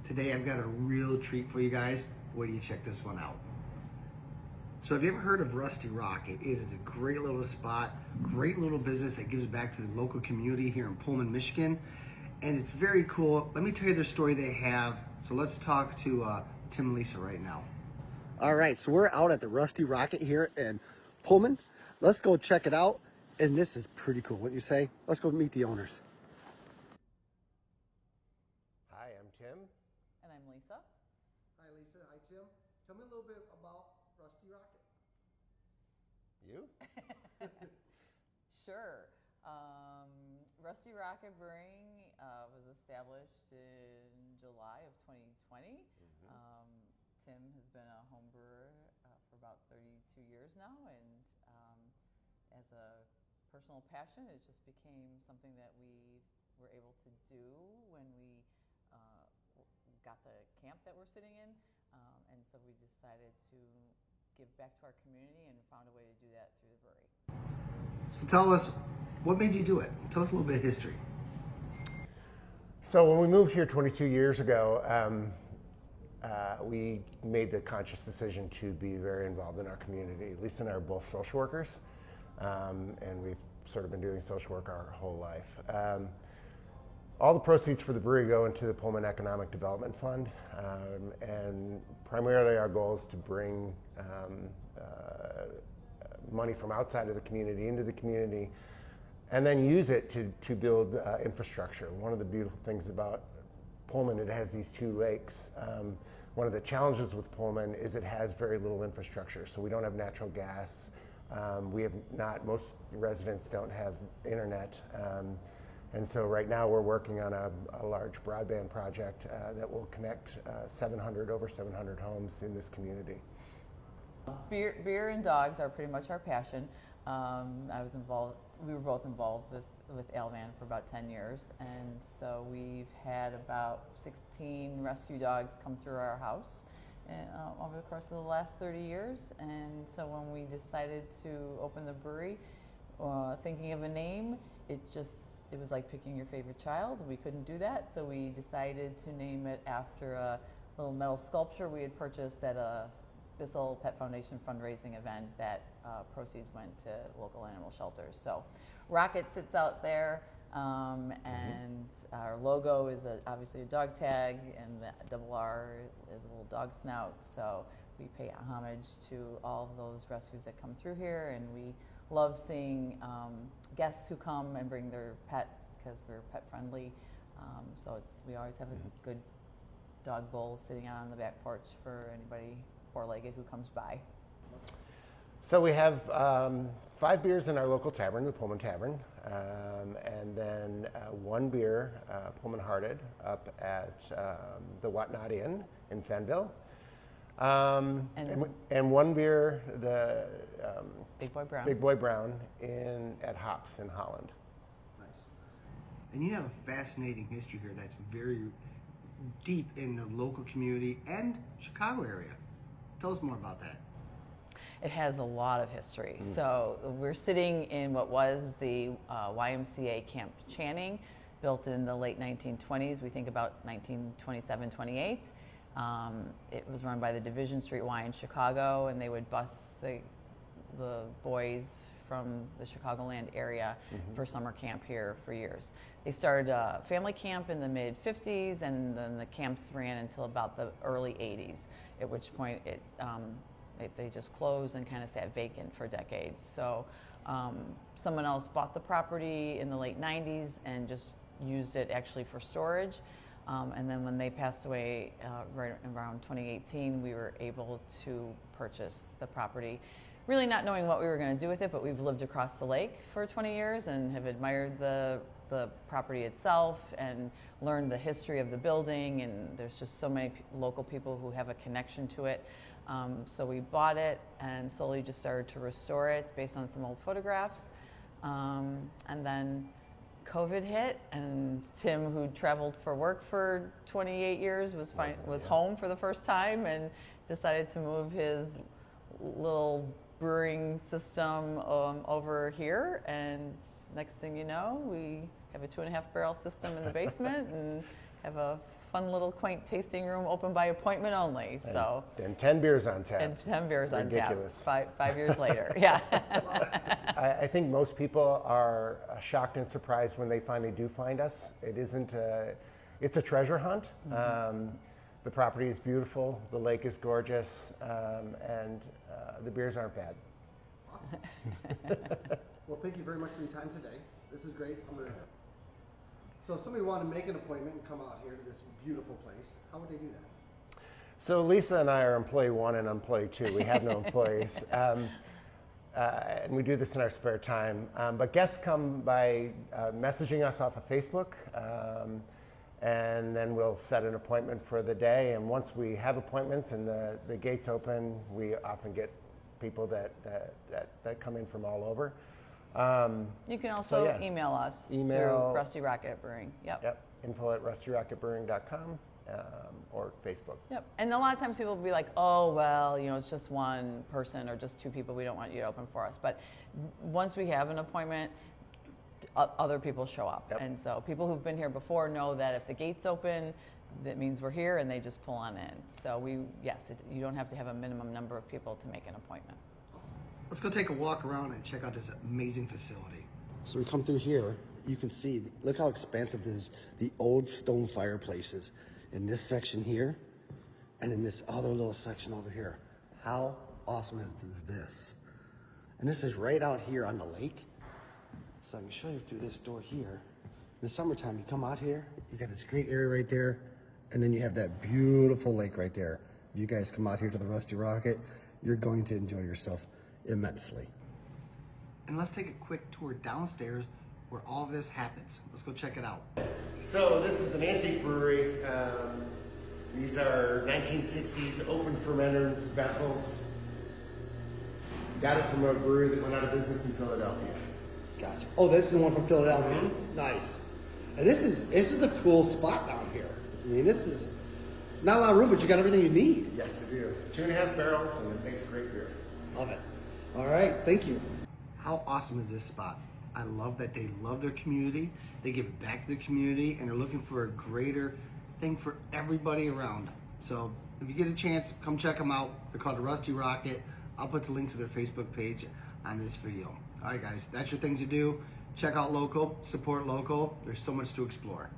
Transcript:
Today I've got a real treat for you guys. Wait till you check this one out. So have you ever heard of Rusty Rocket? It is a great little spot, great little business that gives back to the local community here in Pullman, Michigan. And it's very cool. Let me tell you the story they have. So let's talk to Tim and Lisa right now. All right, so we're out at the Rusty Rocket here in Pullman. Let's go check it out. And this is pretty cool, wouldn't you say? Let's go meet the owners. Hi, I'm Tim. And I'm Lisa. Hi, Lisa. Hi, Tim. Tell me a little bit about Rusty Rocket. You? Sure. Rusty Rocket Brewing was established in July of 2020. Tim has been a home brewer for about 32 years now, and as a personal passion, it just became something that we were able to do when we got the camp that we're sitting in, and so we decided to give back to our community and found a way to do that through the brewery. So tell us, what made you do it? Tell us a little bit of history. So when we moved here 22 years ago, we made the conscious decision to be very involved in our community. Lisa and I are both social workers, and we've sort of been doing social work our whole life. All the proceeds for the brewery go into the Pullman Economic Development Fund, and primarily our goal is to bring money from outside of the community into the community, and then use it to build infrastructure. One of the beautiful things about Pullman, it has these two lakes. One of the challenges with Pullman is it has very little infrastructure. So we don't have natural gas. Most residents don't have internet. And so right now we're working on a large broadband project that will connect over 700 homes in this community. Beer and dogs are pretty much our passion. We were both involved with Alvan for about 10 years, and so we've had about 16 rescue dogs come through our house over the course of the last 30 years. And so when we decided to open the brewery, thinking of a name, it was like picking your favorite child. We couldn't do that, so we decided to name it after a little metal sculpture we had purchased at a Bissell Pet Foundation fundraising event that proceeds went to local animal shelters. So Rocket sits out there, and our logo is obviously a dog tag, and the double R is a little dog snout. So we pay homage to all of those rescues that come through here, and we love seeing guests who come and bring their pet because we're pet friendly. So we always have a good dog bowl sitting out on the back porch for anybody four-legged who comes by. So we have 5 beers in our local tavern, the Pullman Tavern, and then one beer, Pullman Hearted, up at the Whatnot Inn in Fenville. And one beer, the Big Boy Brown at Hops in Holland. Nice. And you have a fascinating history here that's very deep in the local community and Chicago area. Tell us more about that. It has a lot of history. So we're sitting in what was the YMCA Camp Channing, built in the late 1920s. We think about 1927, 28. It was run by the Division Street Y in Chicago, and they would bus the boys from the Chicagoland area for summer camp here for years. They started a family camp in the mid-50s, and then the camps ran until about the early 80s, at which point they just closed and kind of sat vacant for decades. So someone else bought the property in the late 90s and just used it actually for storage. And then when they passed away right around 2018, we were able to purchase the property, really not knowing what we were going to do with it, but we've lived across the lake for 20 years and have admired the property itself and learned the history of the building, and there's just so many local people who have a connection to it. So we bought it and slowly just started to restore it based on some old photographs. And then COVID hit, and Tim, who traveled for work for 28 years, was home for the first time and decided to move his little brewing system over here. And next thing you know, we have a 2.5 barrel system in the basement and have a fun little quaint tasting room open by appointment only. So And 10 beers on tap. and 10 beers on tap. Ridiculous. 5 years later. Yeah. I think most people are shocked and surprised when they finally do find us. It isn't it's a treasure hunt. The property is beautiful, the lake is gorgeous, and the beers aren't bad. Awesome. Well, thank you very much for your time today. This is great. So if somebody wanted to make an appointment and come out here to this beautiful place, how would they do that? So Lisa and I are employee 1 and employee 2. We have no employees. And we do this in our spare time. But guests come by messaging us off of Facebook, and then we'll set an appointment for the day. And once we have appointments and the gates open, we often get people that come in from all over. You can also email us through Rusty Rocket Brewing. Yep. info@rustyrocketbrewing.com or Facebook. Yep. And a lot of times people will be like, oh, well, it's just one person or just 2 people. We don't want you to open for us. But once we have an appointment, other people show up. Yep. And so people who've been here before know that if the gate's open, that means we're here and they just pull on in. So you don't have to have a minimum number of people to make an appointment. Let's go take a walk around and check out this amazing facility. So we come through here, you can see, look how expansive this is. The old stone fireplaces in this section here and in this other little section over here. How awesome is this? And this is right out here on the lake. So I can show you through this door here. In the summertime, you come out here, you got this great area right there, and then you have that beautiful lake right there. You guys come out here to the Rusty Rocket, you're going to enjoy yourself immensely. And let's take a quick tour downstairs where all of this happens. Let's go check it out. So this is an antique brewery. These are 1960s open fermenter vessels. Got it from a brewery that went out of business in Philadelphia. Gotcha. Oh, this is the one from Philadelphia. Mm-hmm. Nice. And this is a cool spot down here. I mean, this is not a lot of room, but you got everything you need. Yes, I do. 2.5 barrels, and it makes great beer. Love it. All right, thank you. How awesome is this spot? I love that they love their community, they give back to the community, and they're looking for a greater thing for everybody around. So if you get a chance, come check them out. They're called the Rusty Rocket. I'll put the link to their Facebook page on this video. All right, guys, that's your things to do. Check out local, support local. There's so much to explore.